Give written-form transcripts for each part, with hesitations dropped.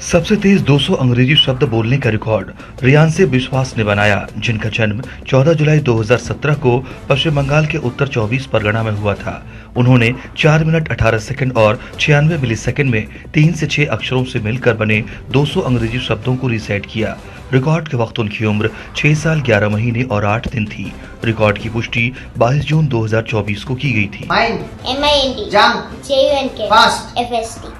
सबसे तेज 200 अंग्रेजी शब्द बोलने का रिकॉर्ड रियांशी बिश्वास ने बनाया, जिनका जन्म 14 जुलाई 2017 को पश्चिम बंगाल के उत्तर 24 परगना में हुआ था। उन्होंने 4 मिनट 18 सेकंड और 96 मिलीसेकंड में 3 से 6 अक्षरों से मिलकर बने 200 अंग्रेजी शब्दों को रिसेट किया। रिकॉर्ड के वक्त उनकी उम्र 6 साल 11 महीने और 8 दिन थी। रिकॉर्ड की पुष्टि 22 जून 2024 को की गई थी। MIND, JUNK, FST।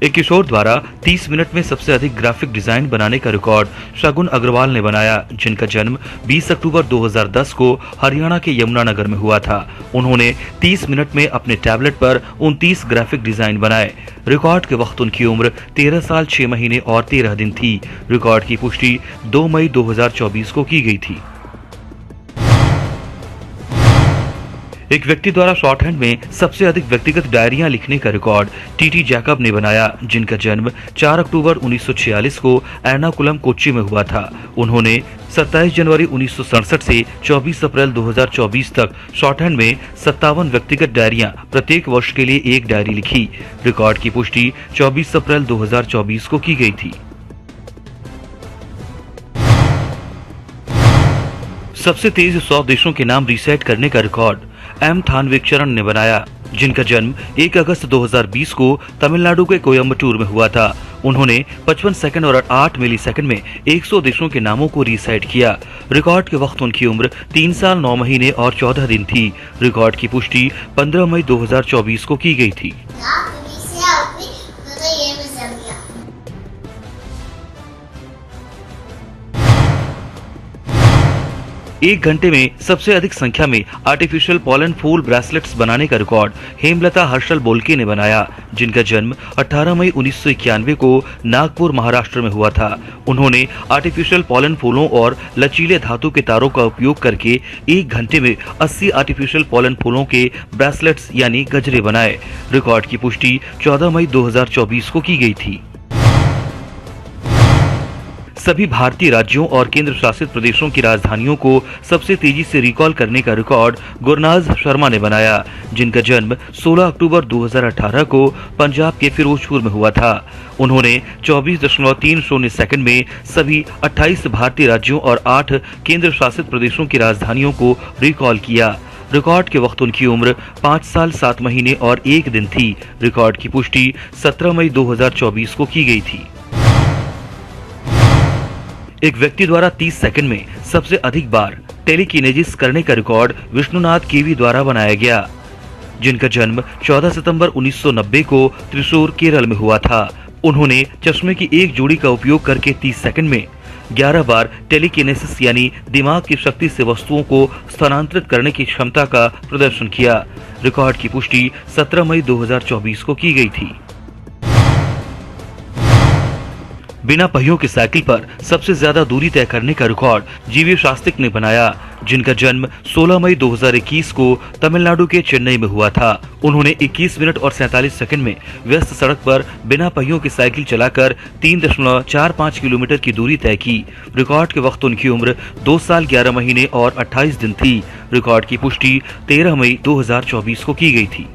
एक किशोर द्वारा 30 मिनट में सबसे अधिक ग्राफिक डिजाइन बनाने का रिकॉर्ड शगुन अग्रवाल ने बनाया, जिनका जन्म 20 अक्टूबर 2010 को हरियाणा के यमुनानगर में हुआ था। उन्होंने 30 मिनट में अपने टैबलेट पर 29 ग्राफिक डिजाइन बनाए। रिकॉर्ड के वक्त उनकी उम्र 13 साल 6 महीने और 13 दिन थी। रिकॉर्ड की पुष्टि 2 मई 2024 को की गई थी। एक व्यक्ति द्वारा शॉर्ट हैंड में सबसे अधिक व्यक्तिगत डायरियां लिखने का रिकॉर्ड टीटी जैकब ने बनाया, जिनका जन्म 4 अक्टूबर 1946 को एर्नाकुलम कोच्चि में हुआ था। उन्होंने 27 जनवरी 1967 से 24 अप्रैल 2024 तक शॉर्ट हैंड में 57 व्यक्तिगत डायरियां प्रत्येक वर्ष के लिए एक डायरी लिखी। रिकॉर्ड की पुष्टि 24 अप्रैल 2024 को की गई थी। सबसे तेज 100 देशों के नाम रीसेट करने का रिकॉर्ड एम थानविकचरण ने बनाया, जिनका जन्म 1 अगस्त 2020 को तमिलनाडु के कोयम्बटूर में हुआ था। उन्होंने 55 सेकंड और 8 मिलीसेकंड में 100 देशों के नामों को रीसेट किया। रिकॉर्ड के वक्त उनकी उम्र 3 साल 9 महीने और 14 दिन थी। रिकॉर्ड की पुष्टि 15 मई 2024 को की गई थी। एक घंटे में सबसे अधिक संख्या में आर्टिफिशियल पॉलन फूल ब्रेसलेट्स बनाने का रिकॉर्ड हेमलता हर्षल बोल्के ने बनाया, जिनका जन्म 18 मई 1991 को नागपुर महाराष्ट्र में हुआ था। उन्होंने आर्टिफिशियल पॉलन फूलों और लचीले धातु के तारों का उपयोग करके एक घंटे में 80 आर्टिफिशियल पॉलन फूलों के ब्रेसलेट्स यानी गजरे बनाए। रिकॉर्ड की पुष्टि 14 मई 2024 को की गई थी। सभी भारतीय राज्यों और केंद्र शासित प्रदेशों की राजधानियों को सबसे तेजी से रिकॉल करने का रिकॉर्ड गुरनाज शर्मा ने बनाया, जिनका जन्म 16 अक्टूबर 2018 को पंजाब के फिरोजपुर में हुआ था। उन्होंने 24.30 सेकंड में सभी 28 भारतीय राज्यों और 8 केंद्र शासित प्रदेशों की राजधानियों को रिकॉल किया। रिकॉर्ड के वक्त उनकी उम्र 5 साल 7 महीने और 1 दिन थी। रिकॉर्ड की पुष्टि 17 मई 2024 को की गई थी। एक व्यक्ति द्वारा 30 सेकंड में सबसे अधिक बार टेलीकिनेसिस करने का रिकॉर्ड विष्णुनाथ केवी द्वारा बनाया गया, जिनका जन्म 14 सितंबर 1990 को त्रिशूर केरल में हुआ था। उन्होंने चश्मे की एक जोड़ी का उपयोग करके 30 सेकंड में 11 बार टेलीकिनेसिस यानी दिमाग की शक्ति से वस्तुओं को स्थानांतरित करने की क्षमता का प्रदर्शन किया। रिकॉर्ड की पुष्टि 17 मई 2024 को की गई थी। बिना पहियों की साइकिल पर सबसे ज्यादा दूरी तय करने का रिकॉर्ड जीवी शास्त्रिक ने बनाया, जिनका जन्म 16 मई 2021 को तमिलनाडु के चेन्नई में हुआ था। उन्होंने 21 मिनट और 47 सेकंड में व्यस्त सड़क पर बिना पहियों की साइकिल चलाकर 3.45 किलोमीटर की दूरी तय की। रिकॉर्ड के वक्त उनकी उम्र 2 साल 11 महीने और 28 दिन थी। रिकॉर्ड की पुष्टि 13 मई 2024 को की गई थी।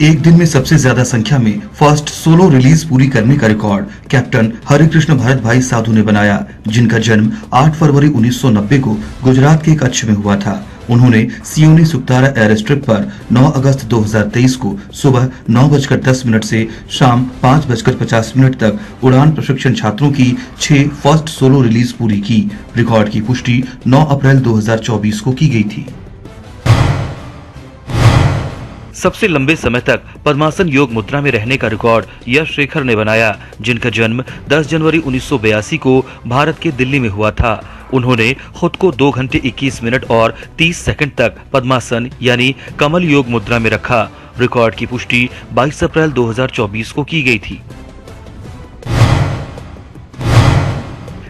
एक दिन में सबसे ज्यादा संख्या में फर्स्ट सोलो रिलीज पूरी करने का रिकॉर्ड कैप्टन हरिकृष्ण भरत भाई साधु ने बनाया, जिनका जन्म 8 फरवरी 1990 को गुजरात के कच्छ में हुआ था। उन्होंने सियोनी सुक्तारा एयर स्ट्रिप पर 9 अगस्त 2023 को सुबह 9:10 से शाम 5:50 तक उड़ान प्रशिक्षण छात्रों की 6 फर्स्ट सोलो रिलीज पूरी की। रिकॉर्ड की पुष्टि 9 अप्रैल 2024 को की गई थी। सबसे लंबे समय तक पद्मासन योग मुद्रा में रहने का रिकॉर्ड यश शेखर ने बनाया, जिनका जन्म 10 जनवरी 1982 को भारत के दिल्ली में हुआ था। उन्होंने खुद को 2 घंटे 21 मिनट और 30 सेकंड तक पद्मासन यानी कमल योग मुद्रा में रखा। रिकॉर्ड की पुष्टि 22 अप्रैल 2024 को की गई थी।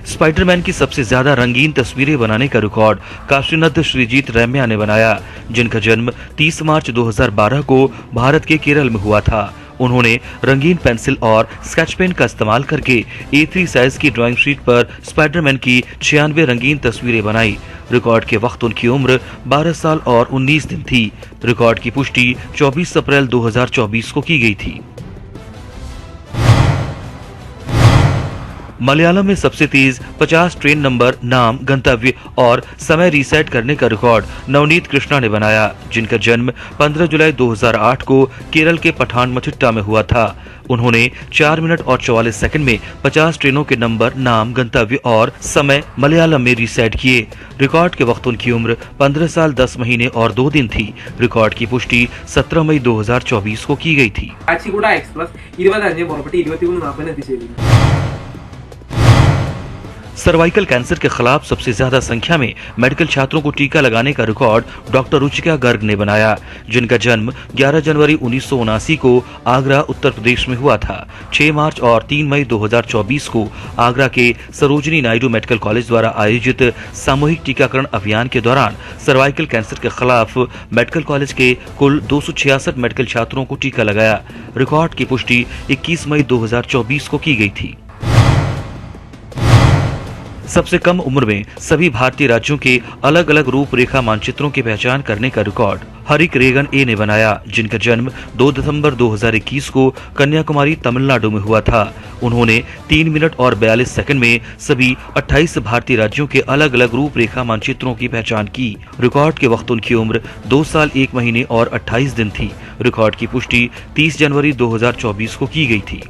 स्पाइडरमैन की सबसे ज्यादा रंगीन तस्वीरें बनाने का रिकॉर्ड काशीनाथ श्रीजीत रैम्या ने बनाया, जिनका जन्म 30 मार्च 2012 को भारत के केरल में हुआ था। उन्होंने रंगीन पेंसिल और स्केच पेन का इस्तेमाल करके A3 साइज की ड्राइंग शीट पर स्पाइडरमैन की 96 रंगीन तस्वीरें बनाई। रिकॉर्ड के वक्त उनकी उम्र 12 साल और 19 दिन थी। रिकॉर्ड की पुष्टि 24 अप्रैल 2024 को की गई थी। मलयालम में सबसे तेज 50 ट्रेन नंबर, नाम, गंतव्य और समय रीसेट करने का रिकॉर्ड नवनीत कृष्णा ने बनाया, जिनका जन्म 15 जुलाई 2008 को केरल के पठानमथिट्टा में हुआ था। उन्होंने 4 मिनट और 44 सेकंड में 50 ट्रेनों के नंबर, नाम, गंतव्य और समय मलयालम में रीसेट किए। रिकॉर्ड के वक्त उनकी उम्र 15 साल 10 महीने और 2 दिन थी। रिकॉर्ड की पुष्टि 17 मई 2024 को की गई थी। सर्वाइकल कैंसर के खिलाफ सबसे ज्यादा संख्या में मेडिकल छात्रों को टीका लगाने का रिकॉर्ड डॉक्टर रुचिका गर्ग ने बनाया, जिनका जन्म 11 जनवरी 1979 को आगरा, उत्तर प्रदेश में हुआ था। 6 मार्च और 3 मई 2024 को आगरा के सरोजिनी नायडू मेडिकल कॉलेज द्वारा आयोजित सामूहिक टीकाकरण अभियान के दौरान सर्वाइकल कैंसर के खिलाफ मेडिकल कॉलेज के कुल 266 मेडिकल छात्रों को टीका लगाया। रिकॉर्ड की पुष्टि 21 मई 2024 को की गई थी। सबसे कम उम्र में सभी भारतीय राज्यों के अलग अलग रूपरेखा मानचित्रों की पहचान करने का रिकॉर्ड हरिक रेगन ए ने बनाया, जिनका जन्म 2 दिसंबर 2021 को कन्याकुमारी, तमिलनाडु में हुआ था। उन्होंने 3 मिनट और 42 सेकंड में सभी 28 भारतीय राज्यों के अलग अलग रूपरेखा मानचित्रों की पहचान की। रिकॉर्ड के वक्त उनकी उम्र 2 साल 1 महीने और 28 दिन थी। रिकॉर्ड की पुष्टि 30 जनवरी 2024 को की गई थी।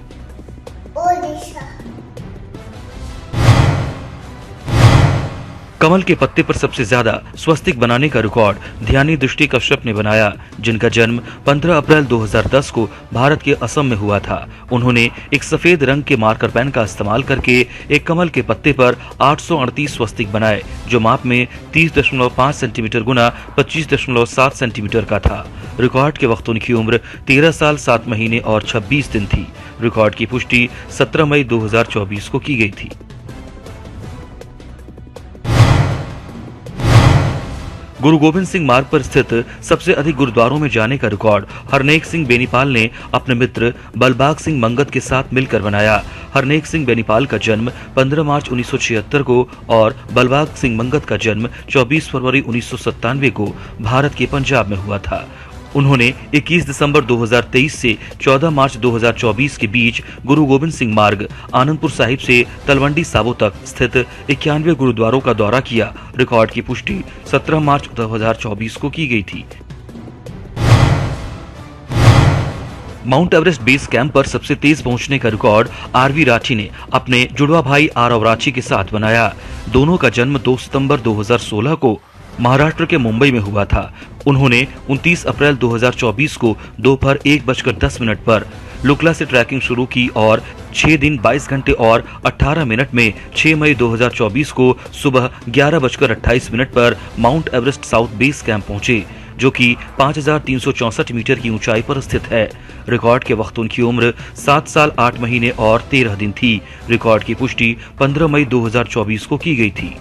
कमल के पत्ते पर सबसे ज्यादा स्वस्तिक बनाने का रिकॉर्ड ध्यानी दृष्टि कश्यप ने बनाया, जिनका जन्म 15 अप्रैल 2010 को भारत के असम में हुआ था। उन्होंने एक सफेद रंग के मार्कर पेन का इस्तेमाल करके एक कमल के पत्ते पर 838 स्वस्तिक बनाए, जो माप में 30.5 सेंटीमीटर गुना 25.7 सेंटीमीटर का था। रिकॉर्ड के वक्त उनकी उम्र 13 साल 7 महीने और 26 दिन थी। रिकॉर्ड की पुष्टि 17 मई 2024 को की गई थी। गुरु गोविंद सिंह मार्ग पर स्थित सबसे अधिक गुरुद्वारों में जाने का रिकॉर्ड हरनेक सिंह बेनीपाल ने अपने मित्र बलबाग सिंह मंगत के साथ मिलकर बनाया। हरनेक सिंह बेनीपाल का जन्म 15 मार्च 1976 को और बलबाग सिंह मंगत का जन्म 24 फरवरी 1997 को भारत के पंजाब में हुआ था। उन्होंने 21 दिसंबर 2023 से 14 मार्च 2024 के बीच गुरु गोविंद सिंह मार्ग, आनंदपुर साहिब से तलवंडी साबो तक स्थित 91 गुरुद्वारों का दौरा किया। रिकॉर्ड की पुष्टि 17 मार्च 2024 को की गई थी। माउंट एवरेस्ट बेस कैंप पर सबसे तेज पहुंचने का रिकॉर्ड आरवी राठी ने अपने जुड़वा भाई आरव राठी के साथ बनाया। दोनों का जन्म 2 सितंबर 2016 को महाराष्ट्र के मुंबई में हुआ था। उन्होंने 29 अप्रैल 2024 को दोपहर 1:10 पर लुकला से ट्रैकिंग शुरू की और 6 दिन 22 घंटे और 18 मिनट में 6 मई 2024 को सुबह 11:28 पर mount Everest south base camp पहुंचे, जो कि 5364 मीटर की ऊंचाई पर स्थित है। रिकॉर्ड के वक्त उनकी उम्र 7 साल 8 महीने और 13 दिन थी। रिकॉर्ड की पुष्टि 15 मई 2024 को की गई थी।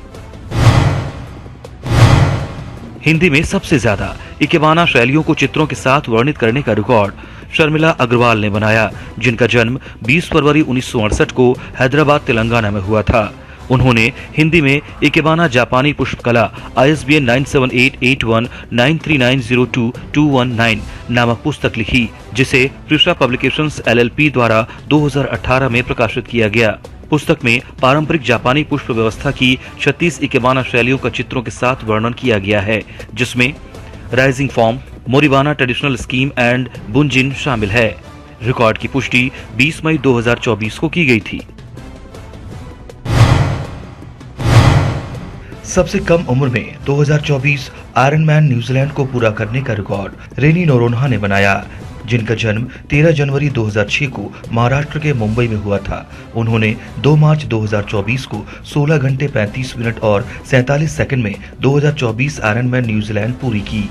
हिंदी में सबसे ज्यादा इकेबाना शैलियों को चित्रों के साथ वर्णित करने का रिकॉर्ड शर्मिला अग्रवाल ने बनाया, जिनका जन्म 20 फरवरी 1968 को हैदराबाद, तेलंगाना में हुआ था। उन्होंने हिंदी में इकेबाना जापानी पुष्पकला ISBN 978193902219 नामक पुस्तक लिखी, जिसे प्रिशा पब्लिकेशंस LLP द्वारा 2018 में प्रकाशित किया गया। पुस्तक में पारंपरिक जापानी पुष्प व्यवस्था की 36 इकेबाना शैलियों का चित्रों के साथ वर्णन किया गया है, जिसमें rising form, moribana traditional scheme and bunjin शामिल है। रिकॉर्ड की पुष्टि 20 मई 2024 को की गई थी। सबसे कम उम्र में 2024 आयरनमैन न्यूजीलैंड को पूरा करने का रिकॉर्ड रेनी नोरोन्हा ने बनाया, जिनका जन्म 13 जनवरी 2006 को महाराष्ट्र के मुंबई में हुआ था। उन्होंने 2 मार्च 2024 को 16 घंटे 35 मिनट और 47 सेकंड में 2024 आयरनमैन न्यूजीलैंड पूरी की,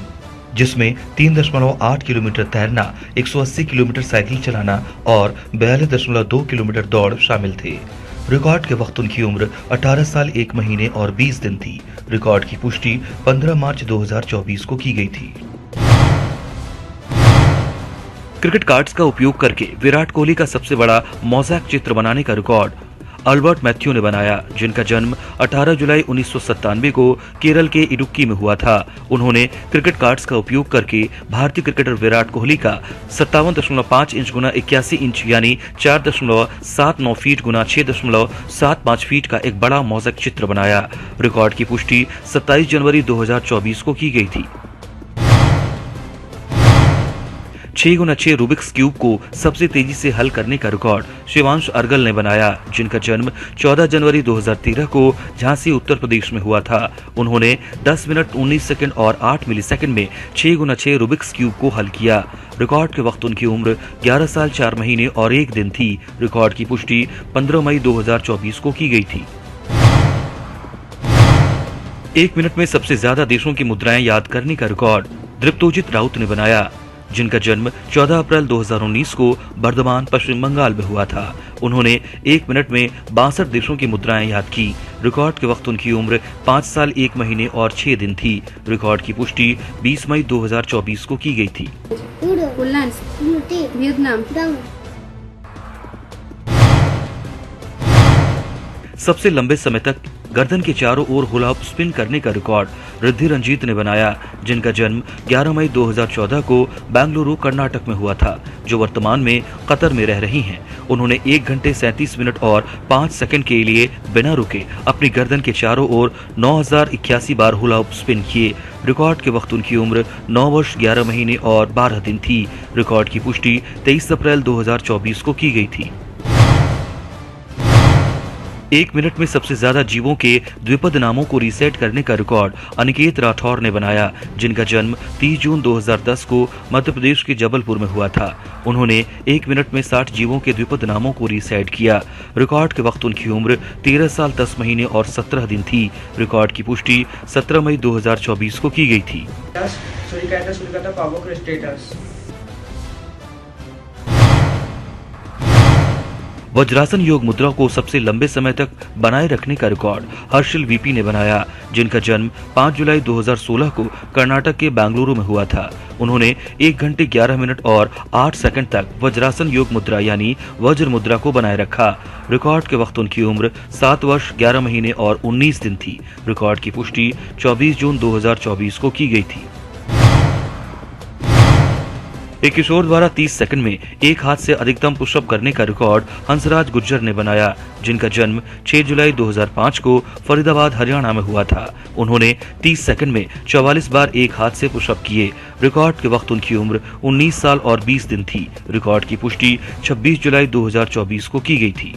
जिसमें 3.8 किलोमीटर तैरना, 180 किलोमीटर साइकिल चलाना और 42.2 किलोमीटर दौड़ शामिल थे। रिकॉर्ड के वक्त उनकी उम्र 18 साल 1 महीने और 20 दिन थी। रिकॉर्ड की पुष्टि 15 मार्च 2024 को की गई थी। क्रिकेट कार्ड्स का उपयोग करके विराट कोहली का सबसे बड़ा मोज़ैक चित्र बनाने का रिकॉर्ड अल्बर्ट मैथ्यू ने बनाया, जिनका जन्म 18 जुलाई 1997 को केरल के इडुक्की में हुआ था। उन्होंने क्रिकेट कार्ड्स का उपयोग करके भारतीय क्रिकेटर विराट कोहली का 57.5 इंच गुना 81 इंच यानी 4.79 फीट गुना 6.75 फीट का एक बड़ा मोज़ैक चित्र बनाया। रिकॉर्ड की पुष्टि 27 जनवरी 2024 को की गई थी। 6x6 रूबिक्स क्यूब को सबसे तेजी से हल करने का रिकॉर्ड शिवांश अर्गल ने बनाया, जिनका जन्म 14 जनवरी 2013 को झांसी उत्तर प्रदेश में हुआ था। उन्होंने 10 मिनट 19 सेकंड और 8 मिलीसेकंड में 6x6 रूबिक्स क्यूब को हल किया। रिकॉर्ड के वक्त उनकी उम्र 11 साल 4 महीने और 1 दिन थी। रिकॉर्ड की पुष्टि 15 मई 2024 को की गई थी। 1 मिनट में सबसे ज्यादा देशों की मुद्राएं याद करने का रिकॉर्ड दृप्तोजित राउत ने बनाया, जिनका जन्म 14 अप्रैल 2019 को बर्धमान पश्चिम बंगाल में हुआ था। उन्होंने 1 मिनट में 62 देशों की मुद्राएं याद की। रिकॉर्ड के वक्त उनकी उम्र 5 साल 1 महीने और 6 दिन थी। रिकॉर्ड की पुष्टि 20 मई 2024 को की गई थी। सबसे लंबे समय तक गर्दन के चारों ओर हुला हुप स्पिन करने का रिकॉर्ड रिद्धि रंजीत ने बनाया, जिनका जन्म 11 मई 2014 को बेंगलुरु कर्नाटक में हुआ था, जो वर्तमान में कतर में रह रही हैं। उन्होंने 1 घंटे 37 मिनट और 5 सेकंड के लिए बिना रुके अपनी गर्दन के चारों ओर 9081 बार हुला हुप स्पिन किए। रिकॉर्ड के वक्त उनकी उम्र 9 वर्ष 11 महीने और 12 दिन थी। रिकॉर्ड की पुष्टि 23 अप्रैल 2024 को की गई थी। 1 मिनट में सबसे ज्यादा जीवों के द्विपद नामों को रीसेट करने का रिकॉर्ड अनिकेत राठौर ने बनाया, जिनका जन्म 30 जून 2010 को मध्य प्रदेश के जबलपुर में हुआ था। उन्होंने 1 मिनट में 60 जीवों के द्विपद नामों को रीसेट किया। रिकॉर्ड के वक्त उनकी उम्र 13 साल 10 महीने और 17 दिन थी। रिकॉर्ड की पुष्टि 17 मई 2024 को की गई थी। वज्रासन योग मुद्रा को सबसे लंबे समय तक बनाए रखने का रिकॉर्ड हर्षिल वीपी ने बनाया, जिनका जन्म 5 जुलाई 2016 को कर्नाटक के बेंगलुरु में हुआ था। उन्होंने 1 घंटे 11 मिनट और 8 सेकंड तक वज्रासन योग मुद्रा यानी वज्र मुद्रा को बनाए रखा। रिकॉर्ड के वक्त उनकी उम्र 7 वर्ष 11 महीने और 19 दिन थी। रिकॉर्ड की पुष्टि 24 जून 2024 को की गई थी। एक किशोर द्वारा 30 सेकंड में एक हाथ से अधिकतम पुशअप करने का रिकॉर्ड हंसराज गुर्जर ने बनाया, जिनका जन्म 6 जुलाई 2005 को फरीदाबाद हरियाणा में हुआ था। उन्होंने 30 सेकंड में 44 बार एक हाथ से पुशअप किए। रिकॉर्ड के वक्त उनकी उम्र 19 साल और 20 दिन थी। रिकॉर्ड की पुष्टि 26 जुलाई 2024 को की गई थी।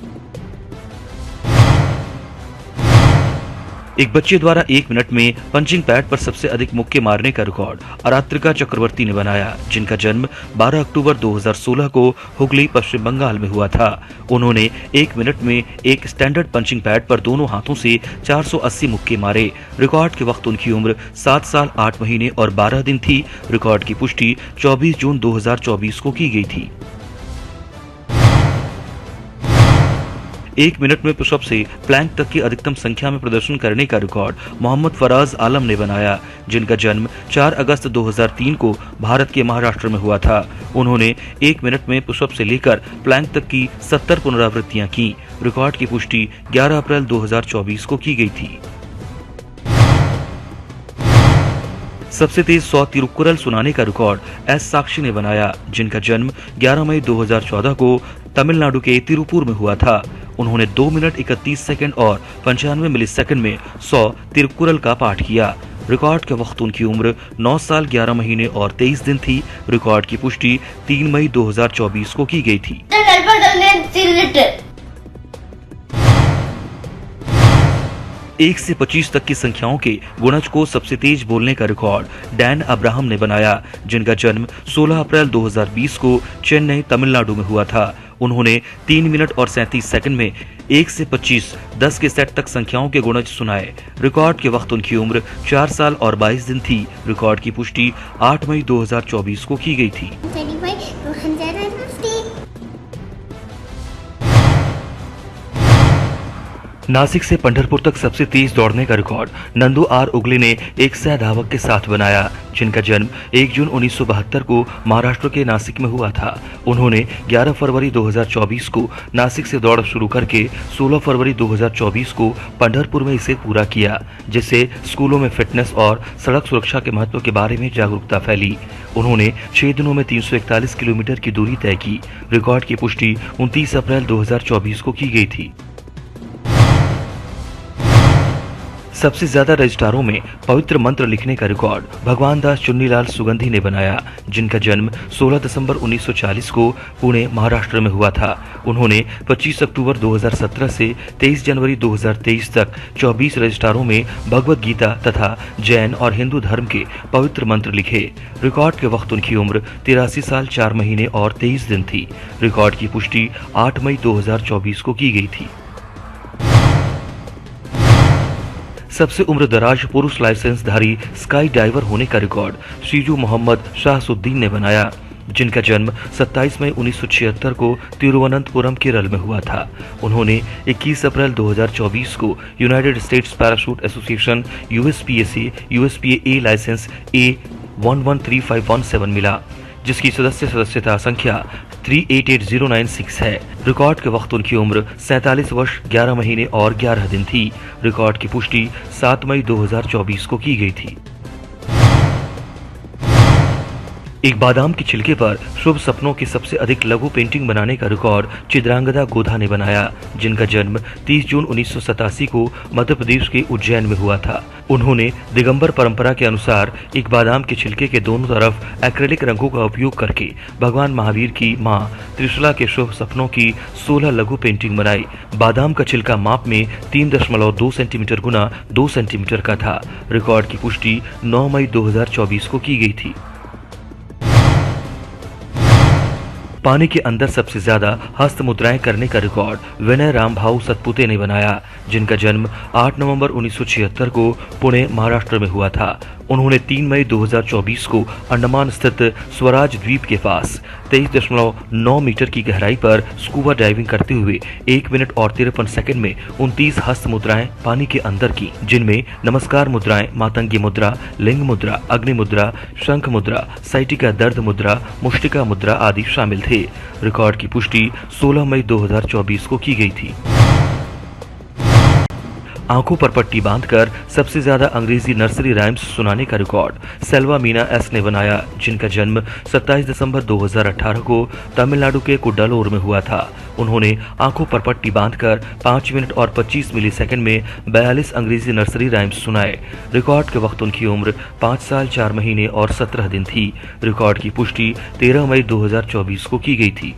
एक बच्चे द्वारा 1 मिनट में पंचिंग पैड पर सबसे अधिक मुक्के मारने का रिकॉर्ड अरात्रिका चक्रवर्ती ने बनाया, जिनका जन्म 12 अक्टूबर 2016 को हुगली पश्चिम बंगाल में हुआ था। उन्होंने 1 मिनट में एक स्टैंडर्ड पंचिंग पैड पर दोनों हाथों से 480 मुक्के मारे। रिकॉर्ड के वक्त उनकी उम्र 7 साल 8 महीने और 12 दिन थी। रिकॉर्ड की पुष्टि 24 जून 2024 को की गई थी। 1 मिनट में पुशअप से प्लैंक तक की अधिकतम संख्या में प्रदर्शन करने का रिकॉर्ड मोहम्मद फराज आलम ने बनाया, जिनका जन्म 4 अगस्त 2003 को भारत के महाराष्ट्र में हुआ था। उन्होंने 1 मिनट में पुशअप से लेकर प्लैंक तक की 70 पुनरावृत्तियां की। रिकॉर्ड की पुष्टि 11 अप्रैल 2024 को की गई थी। सबसे तेज 100 तिरुक्कुरल सुनाने का रिकॉर्ड एस साक्षी ने बनाया, जिनका जन्म 11 मई 2014 को तमिलनाडु के तिरुपुर में हुआ था। उन्होंने 2 मिनट 31 सेकंड और 95 मिलीसेकंड में 100 तिरुक्कुरल का पाठ किया। रिकॉर्ड के वक्त उनकी उम्र 9 साल 11 महीने और 23 दिन थी। रिकॉर्ड की पुष्टि 3 मई 2024 को की गई थी। 1 से 25 तक की संख्याओं के गुणज को सबसे तेज बोलने का रिकॉर्ड डैन अब्राहम ने बनाया, जिनका जन्म 16 अप्रैल 2020 को चेन्नई तमिलनाडु में हुआ था। उन्होंने 3 मिनट और 37 सेकंड में 1 से 25 10 के सेट तक संख्याओं के गुणज सुनाए। रिकॉर्ड के वक्त उनकी उम्र 4 साल और 22 दिन थी। रिकॉर्ड की पुष्टि 8 मई 2024 को की गई थी। नासिक से पंढरपुर तक सबसे तेज दौड़ने का रिकॉर्ड नंदू आर उगले ने एक सह धावक के साथ बनाया, जिनका जन्म 1 जून 1972 को महाराष्ट्र के नासिक में हुआ था। उन्होंने 11 फरवरी 2024 को नासिक से दौड़ शुरू करके 16 फरवरी 2024 को पंढरपुर में इसे पूरा किया, जिससे स्कूलों में फिटनेस और सड़क सुरक्षा के महत्व के बारे में जागरूकता फैली। उन्होंने 6 दिनों में 341 किलोमीटर की दूरी तय की। रिकॉर्ड की पुष्टि 29 अप्रैल 2024 को की गई थी। सबसे ज्यादा रजिस्ट्रारों में पवित्र मंत्र लिखने का रिकॉर्ड भगवान दास चुन्नीलाल सुगंधी ने बनाया, जिनका जन्म 16 दिसंबर 1940 को पुणे महाराष्ट्र में हुआ था। उन्होंने 25 अक्टूबर 2017 से 23 जनवरी 2023 तक 24 रजिस्ट्रारों में भगवत गीता तथा जैन और हिंदू धर्म के पवित्र मंत्र लिखे। रिकॉर्ड के वक्त उनकी उम्र 83 साल 4 महीने और 23 दिन थी। रिकॉर्ड की पुष्टि 8 मई 2024 को की गई थी। सबसे उम्रदराज पुरुष लाइसेंसधारी स्काई डाइवर होने का रिकॉर्ड श्रीजू मोहम्मद शाहसुद्दीन ने बनाया, जिनका जन्म 27 मई 1976 को तिरुवनंतपुरम केरल में हुआ था। उन्होंने 21 अप्रैल 2024 को United States Parachute Association USPA licence A113517 मिला, जिसकी सदस्यता संख्या 388096 है। रिकॉर्ड के वक्त उनकी उम्र 47 वर्ष 11 महीने और 11 दिन थी। रिकॉर्ड की पुष्टि 7 मई 2024 को की गई थी। एक बादाम के छिलके पर शुभ सपनों की सबसे अधिक लघु पेंटिंग बनाने का रिकॉर्ड चित्रांगदा गोधा ने बनाया, जिनका जन्म 30 जून 1987 को मध्य प्रदेश के उज्जैन में हुआ था। उन्होंने दिगंबर परंपरा के अनुसार एक बादाम के छिलके के दोनों तरफ एक्रेलिक रंगों का उपयोग करके भगवान महावीर की मां त्रिशला के शुभ सपनों की 16 लघु पेंटिंग बनाई। बादाम का छिलका माप में 3.2 सेंटीमीटर गुना 2 सेंटीमीटर का था। रिकॉर्ड की पुष्टि 9 मई 2024 को की गई थी। पानी के अंदर सबसे ज्यादा हस्त मुद्राएं करने का रिकॉर्ड विनय रामभाऊ सतपुते ने बनाया, जिनका जन्म 8 नवंबर 1976 को पुणे महाराष्ट्र में हुआ था। उन्होंने 3 मई 2024 को अंडमान स्थित स्वराज द्वीप के पास 23.9 मीटर की गहराई पर स्कूबा डाइविंग करते हुए 1 मिनट और 53 सेकंड में 29 हस्त मुद्राएं पानी के अंदर की, जिनमें नमस्कार मुद्राएं, मातंगी मुद्रा, लिंग मुद्रा, अग्नि मुद्रा, शंख मुद्रा, साइटिका दर्द मुद्रा, मुष्टिका मुद्रा आदि शामिल थे। रिकॉर्ड की पुष्टि 16 मई 2024 को की गई थी। आंखों पर पट्टी बांधकर सबसे ज्यादा अंग्रेजी नर्सरी राइम्स सुनाने का रिकॉर्ड सेल्वा मीना एस ने बनाया, जिनका जन्म 27 दिसंबर 2018 को तमिलनाडु के कुड्डालोर में हुआ था। उन्होंने आंखों पर पट्टी बांधकर 5 मिनट और 25 मिलीसेकंड में 42 अंग्रेजी नर्सरी राइम्स सुनाए। रिकॉर्ड के वक्त उनकी उम्र 5 साल 4 महीने और 17 दिन थी। रिकॉर्ड की पुष्टि 13 मई 2024 को की गई थी।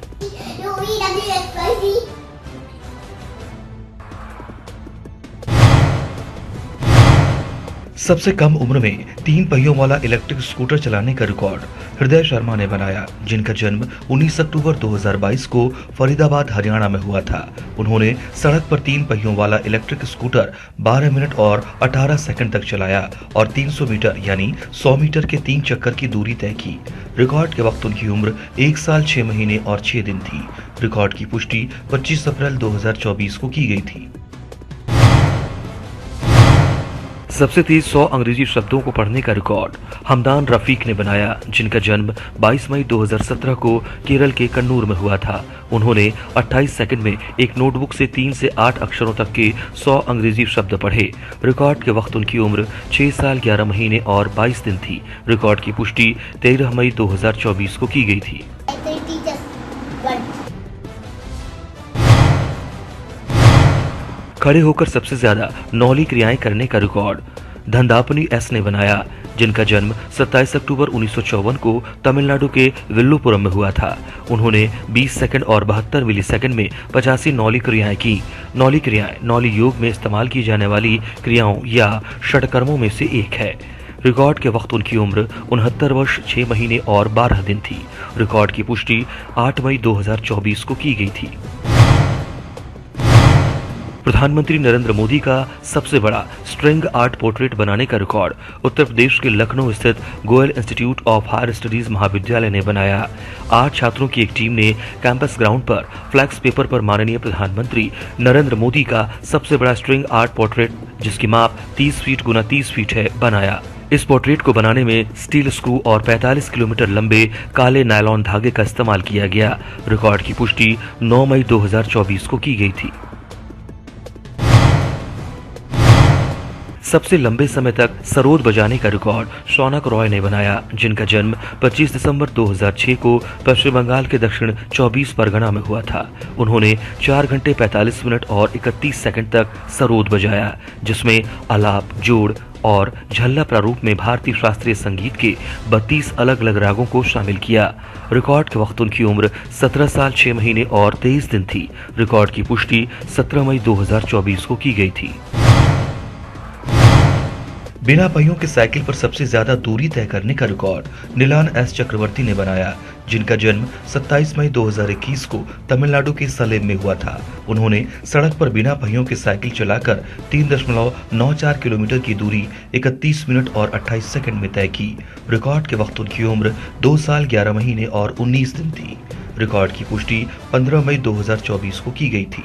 सबसे कम उम्र में 3 पहियों वाला इलेक्ट्रिक स्कूटर चलाने का रिकॉर्ड हृदय शर्मा ने बनाया, जिनका जन्म 19 अक्टूबर 2022 को फरीदाबाद हरियाणा में हुआ था। उन्होंने सड़क पर 3 पहियों वाला इलेक्ट्रिक स्कूटर 12 मिनट और 18 सेकंड तक चलाया और 300 मीटर यानी 100 मीटर के 3 चक्कर की दूरी तय की। रिकॉर्ड के वक्त उनकी उम्र 1 साल 6 महीने और 6 दिन थी। रिकॉर्ड की पुष्टि 25 अप्रैल 2024 को की गई थी। सबसे तेज 100 अंग्रेजी शब्दों को पढ़ने का रिकॉर्ड हमदान रफीक ने बनाया, जिनका जन्म 22 मई 2017 को केरल के कन्नूर में हुआ था। उन्होंने 28 सेकंड में एक नोटबुक से 3 से 8 अक्षरों तक के 100 अंग्रेजी शब्द पढ़े। रिकॉर्ड के वक्त उनकी उम्र 6 साल 11 महीने और 22 दिन थी। रिकॉर्ड की पुष्टि 13 मई 2024 को की गई थी। खड़े होकर सबसे ज्यादा नौली क्रियाएं करने का रिकॉर्ड धंदापनी एस ने बनाया, जिनका जन्म 27 अक्टूबर 1954 को तमिलनाडु के विल्लुपुरम में हुआ था। उन्होंने 20 सेकंड और 72 मिलीसेकंड में 85 नौली क्रियाएं की। नौली क्रियाएं नौली योग में इस्तेमाल की जाने वाली क्रियाओं या षटकर्मों में से एक है। रिकॉर्ड के वक्त उनकी उम्र 69 वर्ष 6 महीने और 12 दिन थी। रिकॉर्ड की पुष्टि 8 मई 2024 को की गई थी। प्रधानमंत्री नरेंद्र मोदी का सबसे बड़ा स्ट्रिंग आर्ट पोर्ट्रेट बनाने का रिकॉर्ड उत्तर प्रदेश के लखनऊ स्थित Goel institute of higher studies महाविद्यालय ने बनाया। 8 छात्रों की एक टीम ने कैंपस ग्राउंड पर फ्लैक्स पेपर पर माननीय प्रधानमंत्री नरेंद्र मोदी का सबसे बड़ा स्ट्रिंग आर्ट पोर्ट्रेट, जिसकी माप 30 फीट गुना 30 फीट है, बनाया। इस पोर्ट्रेट को बनाने में स्टील स्क्रू और 45 किलोमीटर लंबे काले नायलॉन धागे का इस्तेमाल किया गया। रिकॉर्ड की पुष्टि 9 मई 2024 को की गई थी। सबसे लंबे समय तक सरोद बजाने का रिकॉर्ड शौनक रॉय ने बनाया, जिनका जन्म 25 दिसंबर 2006 को पश्चिम बंगाल के दक्षिण 24 परगना में हुआ था। उन्होंने 4 घंटे 45 मिनट और 31 सेकंड तक सरोद बजाया, जिसमें आलाप, जोड़ और झल्ला प्रारूप में भारतीय शास्त्रीय संगीत के 32 अलग अलग रागों को शामिल किया। रिकॉर्ड के वक्त उनकी उम्र 17 साल 6 महीने और 23 दिन थी। रिकॉर्ड की पुष्टि 17 मई 2024 को की गई थी। बिना पहियों के साइकिल पर सबसे ज्यादा दूरी तय करने का रिकॉर्ड नीलान एस चक्रवर्ती ने बनाया, जिनका जन्म 27 मई 2021 को तमिलनाडु के सलेम में हुआ था। उन्होंने सड़क पर बिना पहियों के साइकिल चलाकर 3.94 किलोमीटर की दूरी 31 मिनट और 28 सेकंड में तय की। रिकॉर्ड के वक्त उनकी उम्र 2 साल 11 महीने और 19 दिन थी। रिकॉर्ड की पुष्टि 15 मई 2024 को की गई थी।